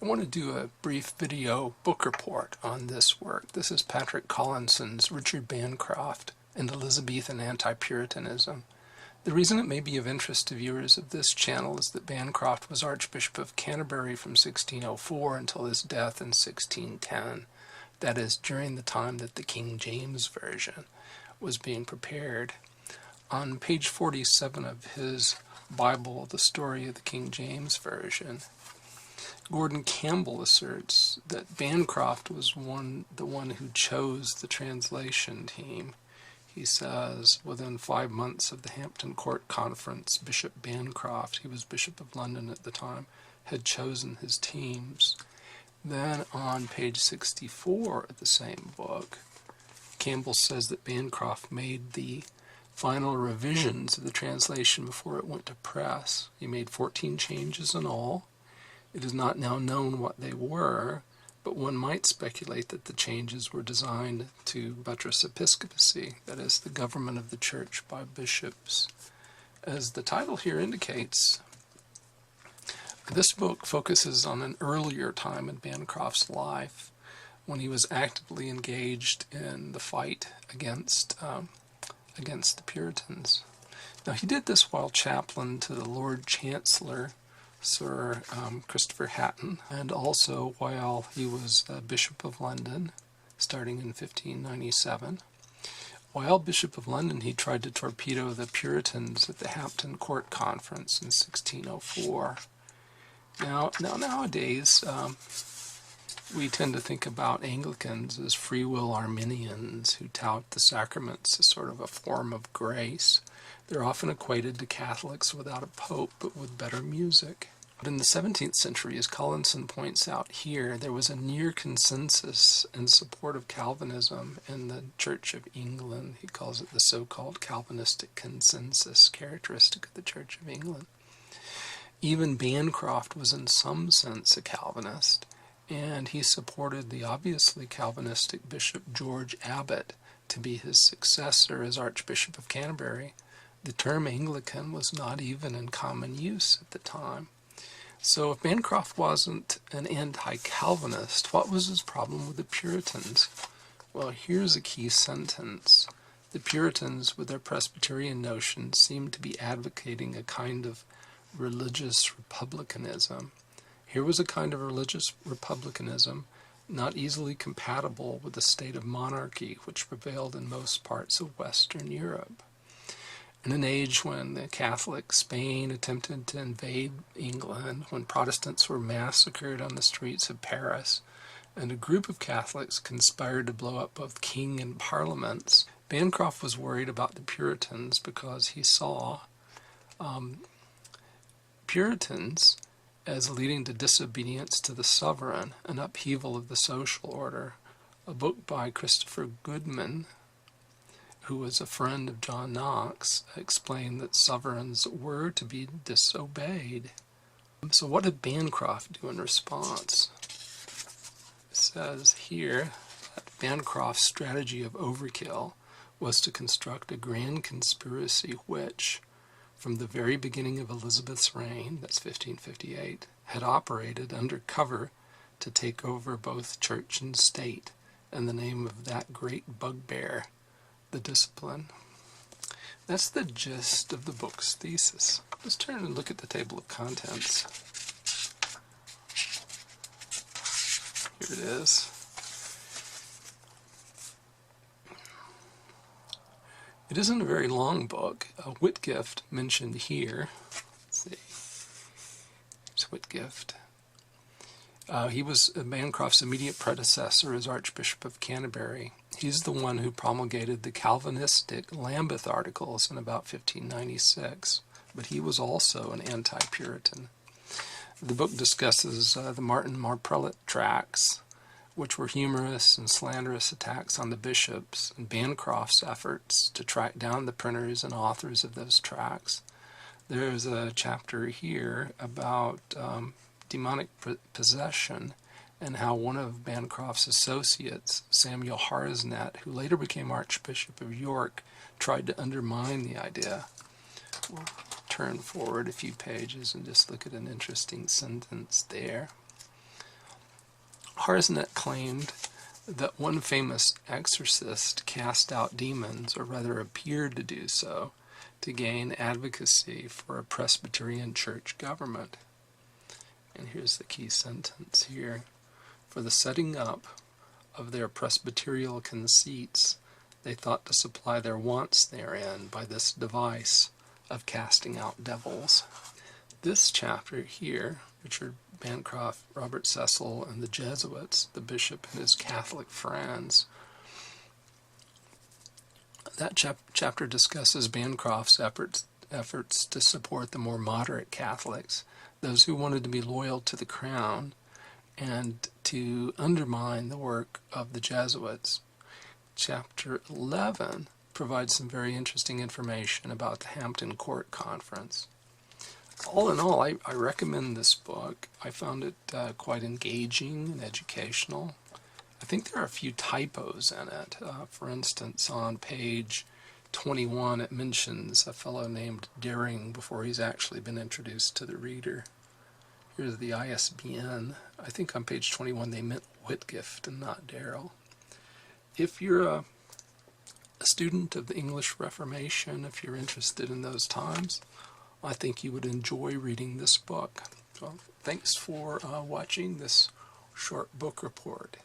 I want to do a brief video book report on this work. This is Patrick Collinson's Richard Bancroft and Elizabethan Anti-Puritanism. The reason it may be of interest to viewers of this channel is that Bancroft was Archbishop of Canterbury from 1604 until his death in 1610. That is, during the time that the King James Version was being prepared. On page 47 of his Bible, The Story of the King James Version, Gordon Campbell asserts that Bancroft was the one who chose the translation team. He says, within 5 months of the Hampton Court Conference, Bishop Bancroft, he was Bishop of London at the time, had chosen his teams. Then on page 64 of the same book, Campbell says that Bancroft made the final revisions of the translation before it went to press. He made 14 changes in all. It is not now known what they were, but one might speculate that the changes were designed to buttress episcopacy, that is, the government of the church by bishops. As the title here indicates, this book focuses on an earlier time in Bancroft's life when he was actively engaged in the fight against the Puritans. Now, he did this while chaplain to the Lord Chancellor, Sir Christopher Hatton, and also while he was Bishop of London, starting in 1597. While Bishop of London, he tried to torpedo the Puritans at the Hampton Court Conference in 1604. Now nowadays, we tend to think about Anglicans as free will Arminians who tout the sacraments as sort of a form of grace. They're often equated to Catholics without a pope, but with better music. But in the 17th century, as Collinson points out here, there was a near consensus in support of Calvinism in the Church of England. He calls it the so-called Calvinistic consensus, characteristic of the Church of England. Even Bancroft was in some sense a Calvinist, and he supported the obviously Calvinistic Bishop George Abbot to be his successor as Archbishop of Canterbury. The term Anglican was not even in common use at the time. So if Bancroft wasn't an anti-Calvinist, what was his problem with the Puritans? Well, here's a key sentence. The Puritans, with their Presbyterian notions, seemed to be advocating a kind of religious republicanism. Here was a kind of religious republicanism not easily compatible with the state of monarchy which prevailed in most parts of Western Europe. In an age when the Catholic Spain attempted to invade England, when Protestants were massacred on the streets of Paris, and a group of Catholics conspired to blow up both king and parliaments, Bancroft was worried about the Puritans because he saw Puritans as leading to disobedience to the sovereign, an upheaval of the social order. A book by Christopher Goodman, who was a friend of John Knox, explained that sovereigns were to be disobeyed. So what did Bancroft do in response? It says here that Bancroft's strategy of overkill was to construct a grand conspiracy which, from the very beginning of Elizabeth's reign, that's 1558, had operated under cover to take over both church and state in the name of that great bugbear, the discipline. That's the gist of the book's thesis. Let's turn and look at the table of contents. Here it is. It isn't a very long book. Whitgift mentioned here. Let's see. There's Whitgift. He was Bancroft's immediate predecessor as Archbishop of Canterbury. He's the one who promulgated the Calvinistic Lambeth Articles in about 1596, but he was also an anti-Puritan. The book discusses the Martin Marprelate tracts, which were humorous and slanderous attacks on the bishops, and Bancroft's efforts to track down the printers and authors of those tracts. There's a chapter here about demonic possession and how one of Bancroft's associates, Samuel Harsnet, who later became Archbishop of York, tried to undermine the idea. We'll turn forward a few pages and just look at an interesting sentence there. Harsnet claimed that one famous exorcist cast out demons, or rather appeared to do so, to gain advocacy for a Presbyterian church government. And here's the key sentence here. For the setting up of their presbyterial conceits, they thought to supply their wants therein by this device of casting out devils. This chapter here, Richard Bancroft, Robert Cecil, and the Jesuits, the bishop and his Catholic friends, that chapter discusses Bancroft's efforts to support the more moderate Catholics, those who wanted to be loyal to the crown, and to undermine the work of the Jesuits. Chapter 11 provides some very interesting information about the Hampton Court Conference. All in all, I recommend this book. I found it quite engaging and educational. I think there are a few typos in it. For instance, on page 21, it mentions a fellow named Daring before he's actually been introduced to the reader. Here's the ISBN. I think on page 21 they meant Whitgift and not Darrell. If you're a student of the English Reformation, if you're interested in those times, I think you would enjoy reading this book. So, thanks for watching this short book report.